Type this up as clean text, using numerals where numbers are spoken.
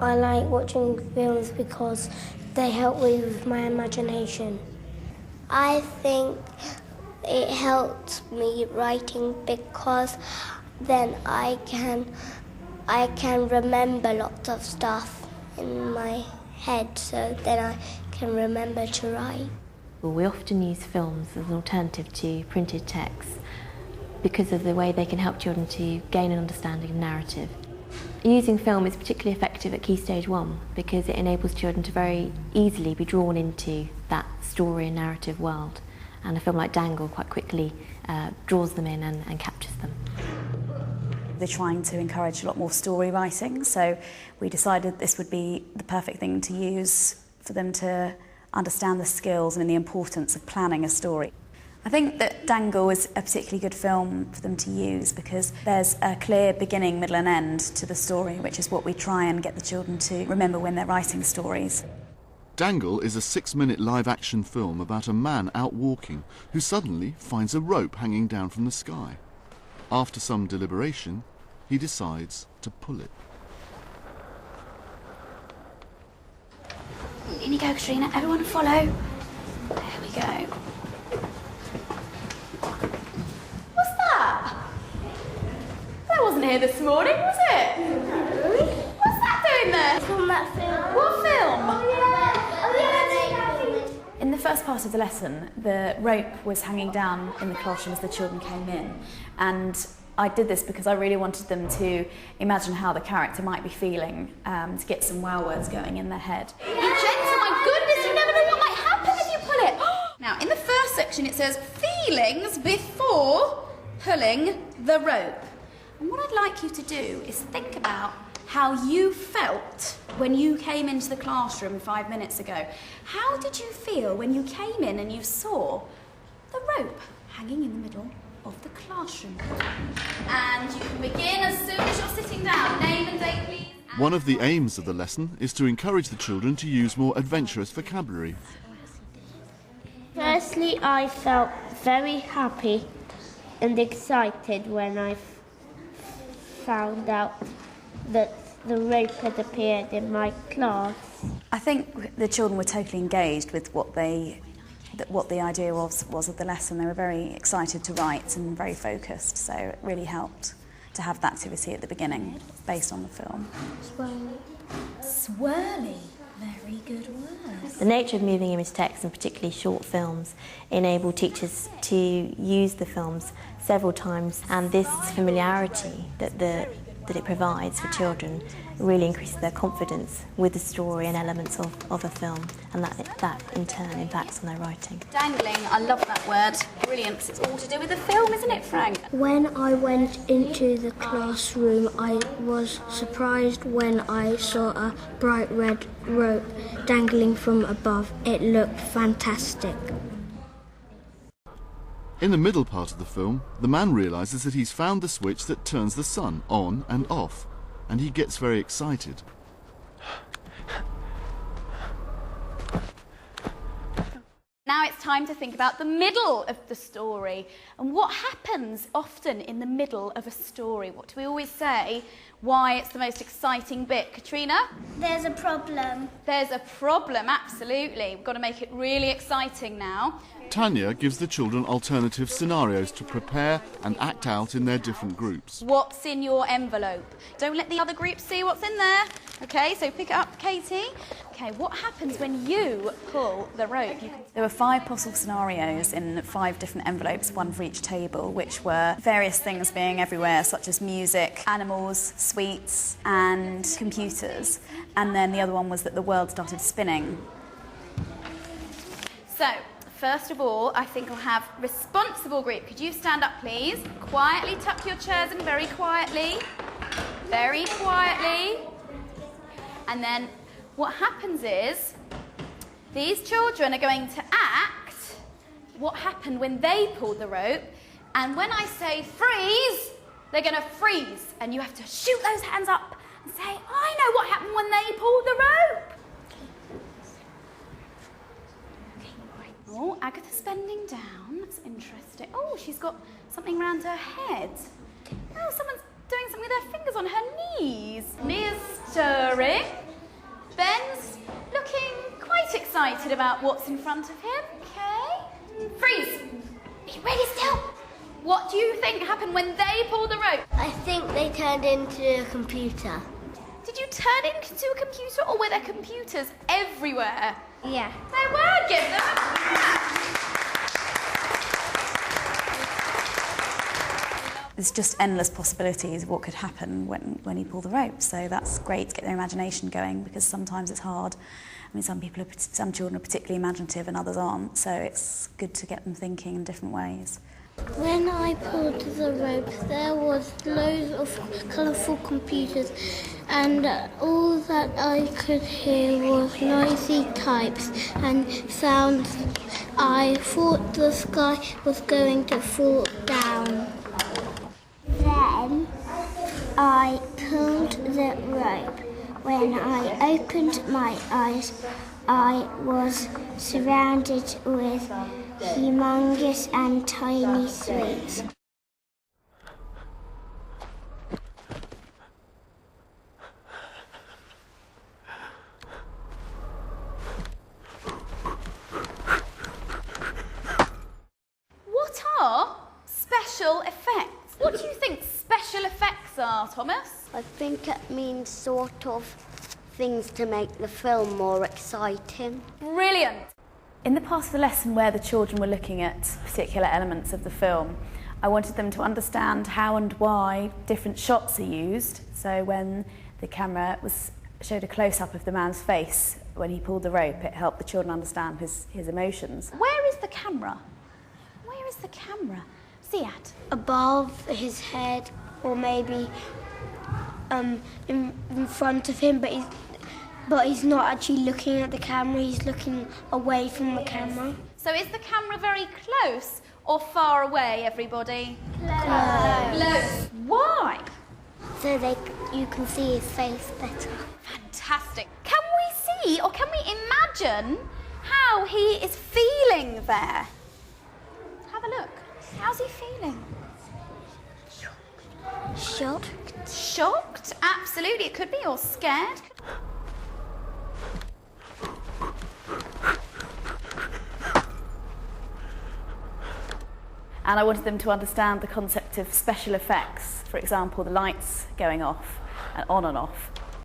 I like watching films because they help me with my imagination. I think it helps me writing because then I can remember lots of stuff in my head, so then I can remember to write. Well, we often use films as an alternative to printed text because of the way they can help children to gain an understanding of narrative. Using film is particularly effective at Key Stage 1 because it enables children to very easily be drawn into that story and narrative world, and a film like Dangle quite quickly draws them in and captures them. They're trying to encourage a lot more story writing, so we decided this would be the perfect thing to use for them to understand the skills and the importance of planning a story. I think that Dangle is a particularly good film for them to use because there's a clear beginning, middle and end to the story, which is what we try and get the children to remember when they're writing stories. Dangle is a 6-minute live-action film about a man out walking who suddenly finds a rope hanging down from the sky. After some deliberation, he decides to pull it. In you go, Katrina. Everyone follow. There we go. What's that? That wasn't here this morning, was it? No. What's that doing there? From that film. What film? In the first part of the lesson, the rope was hanging down in the classroom as the children came in, and I did this because I really wanted them to imagine how the character might be feeling, to get some wow words going in their head. Be gentle, my goodness, you never know what might happen if you pull it. Now, in the first section it says feelings before pulling the rope. And what I'd like you to do is think about how you felt when you came into the classroom 5 minutes ago. How did you feel when you came in and you saw the rope hanging in the middle of the classroom? And you can begin as soon as you're sitting down. Name and date, please. One of the aims of the lesson is to encourage the children to use more adventurous vocabulary. Firstly, I felt very happy and excited when I found out that the rope had appeared in my class. I think the children were totally engaged with what the idea was of the lesson. They were very excited to write and very focused, so it really helped to have that activity at the beginning based on the film. Swirly. Very good word. The nature of moving image text, and particularly short films, enable teachers to use the films several times, and this familiarity that it provides for children really increases their confidence with the story and elements of a film, and that in turn impacts on their writing. Dangling, I love that word. Brilliant, because it's all to do with the film, isn't it, Frank? When I went into the classroom, I was surprised when I saw a bright red rope dangling from above. It looked fantastic. In the middle part of the film, the man realises that he's found the switch that turns the sun on and off, and he gets very excited. Now it's time to think about the middle of the story and what happens often in the middle of a story. What do we always say? Why it's the most exciting bit. Katrina? There's a problem. There's a problem, absolutely. We've got to make it really exciting now. Tanya gives the children alternative scenarios to prepare and act out in their different groups. What's in your envelope? Don't let the other group see what's in there. Okay, so pick it up, Katie. Okay, what happens when you pull the rope? There were 5 possible scenarios in 5 different envelopes, one for each table, which were various things being everywhere, such as music, animals, sweets and computers. And then the other one was that the world started spinning. So, first of all, I think I'll have responsible group. Could you stand up, please? Quietly tuck your chairs in, very quietly. Very quietly. And then what happens is these children are going to act what happened when they pulled the rope. And when I say freeze, they're going to freeze. And you have to shoot those hands up and say, I know what happened when they pulled the rope. Oh, Agatha's bending down. That's interesting. Oh, she's got something around her head. Oh, someone's doing something balancing with her fingers on her knees. Mia's stirring. Ben's looking quite excited about what's in front of him. Okay. Freeze! Be really still. What do you think happened when they pulled the rope? I think they turned into a computer. Did you turn it into a computer, or were there computers everywhere? Yeah. There were. Give them a clap. There's just endless possibilities of what could happen when you pull the rope. So that's great to get their imagination going, because sometimes it's hard. I mean, some children are particularly imaginative and others aren't. So it's good to get them thinking in different ways. When I pulled the rope, there was loads of colourful computers, and all that I could hear was noisy types and sounds. I thought the sky was going to fall down. Then I pulled the rope. When I opened my eyes, I was surrounded with humongous and tiny sweets. What are special effects? What do you think special effects are, Thomas? I think it means sort of things to make the film more exciting. Brilliant. In the part of the lesson where the children were looking at particular elements of the film, I wanted them to understand how and why different shots are used. So when the camera showed a close-up of the man's face when he pulled the rope, it helped the children understand his emotions. Where is the camera? Where is the camera? Ziad? Above his head, or maybe in front of him, but he's not actually looking at the camera, he's looking away from the camera. So is the camera very close or far away, everybody? Close. Why? So you can see his face better. Fantastic. Can we see, or can we imagine how he is feeling there? Have a look. How's he feeling? Shocked. Shocked? Absolutely. It could be, or scared. And I wanted them to understand the concept of special effects. For example, the lights going off and on and off.